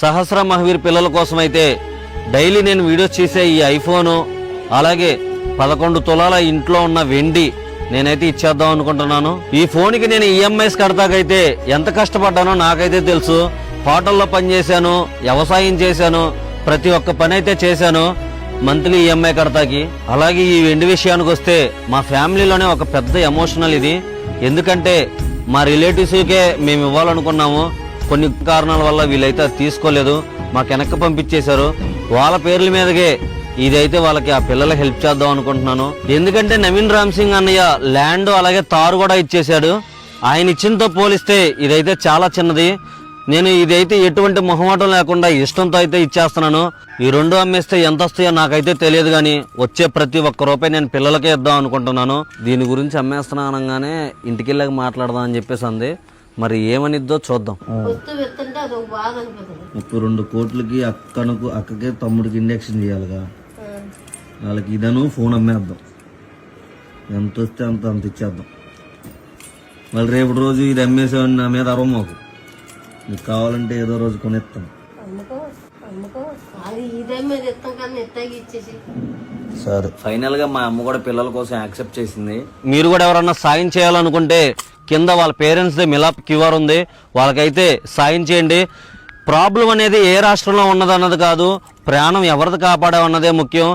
సహస్ర మహావీర్ పిల్లల కోసం అయితే డైలీ నేను వీడియోస్ చేసే ఈ ఐఫోను అలాగే 11 తులాల ఇంట్లో ఉన్న వెండి నేనైతే ఇచ్చేద్దాం అనుకుంటున్నాను. ఈ ఫోన్కి నేను ఈఎంఐస్ కడతాకైతే ఎంత కష్టపడ్డానో నాకైతే తెలుసు. హోటల్లో పనిచేశాను, వ్యవసాయం చేశాను, ప్రతి ఒక్క పని అయితే చేశాను మంత్లీ ఈఎంఐ కడతాకి. అలాగే ఈ వెండి విషయానికి వస్తే మా ఫ్యామిలీలోనే ఒక పెద్ద ఎమోషనల్ ఇది. ఎందుకంటే మా రిలేటివ్స్కే మేము ఇవ్వాలనుకున్నాము, కొన్ని కారణాల వల్ల వీళ్ళైతే అది తీసుకోలేదు, మాకు వెనక్కి పంపించేశారు. వాళ్ళ పేర్ల మీదకే ఇదైతే వాళ్ళకి ఆ పిల్లలకి హెల్ప్ చేద్దాం అనుకుంటున్నాను. ఎందుకంటే నవీన్ రామ్ సింగ్ అన్నయ్య ల్యాండ్ అలాగే తారు కూడా ఇచ్చేశాడు. ఆయన ఇచ్చినతో పోలిస్తే ఇదైతే చాలా చిన్నది. నేను ఇదైతే ఎటువంటి మొహమాటం లేకుండా ఇష్టంతో అయితే ఇచ్చేస్తున్నాను. ఈ రెండు అమ్మేస్తే ఎంత వస్తాయో నాకైతే తెలియదు, కానీ వచ్చే ప్రతి ఒక్క రూపాయి నేను పిల్లలకే ఇద్దాం అనుకుంటున్నాను. దీని గురించి అమ్మేస్తున్నా అనగానే ఇంటికి వెళ్ళాక మాట్లాడదాం అని చెప్పేసి అంది. మరి ఏమనిద్దో చూద్దాం. 2 కోట్లకి అక్కకి తమ్ముడికి ఇంజక్షన్ చేయాలిగా, వాళ్ళకి ఇదను ఫోన్ అమ్మేద్దాం. ఎంత వస్తే అంత ఇచ్చేద్దాం. మళ్ళీ రేపు రోజు ఇది అమ్మేసామని నా మీద అరవమాకు. నీకు కావాలంటే ఏదో రోజు కొనేస్తాను. సరే, ఫైనల్ గా మా అమ్మ కూడా పిల్లల కోసం యాక్సెప్ట్ చేసింది. మీరు కూడా ఎవరన్నా సాయం చేయాలనుకుంటే కింద వాళ్ళ పేరెంట్స్ దే మిలాప్ క్యూఆర్ ఉంది, వాళ్ళకైతే సాయం చేయండి. ప్రాబ్లం అనేది ఏ రాష్ట్రంలో ఉన్నదన్నది కాదు, ప్రాణం ఎవరిది కాపాడే ఉన్నదే ముఖ్యం.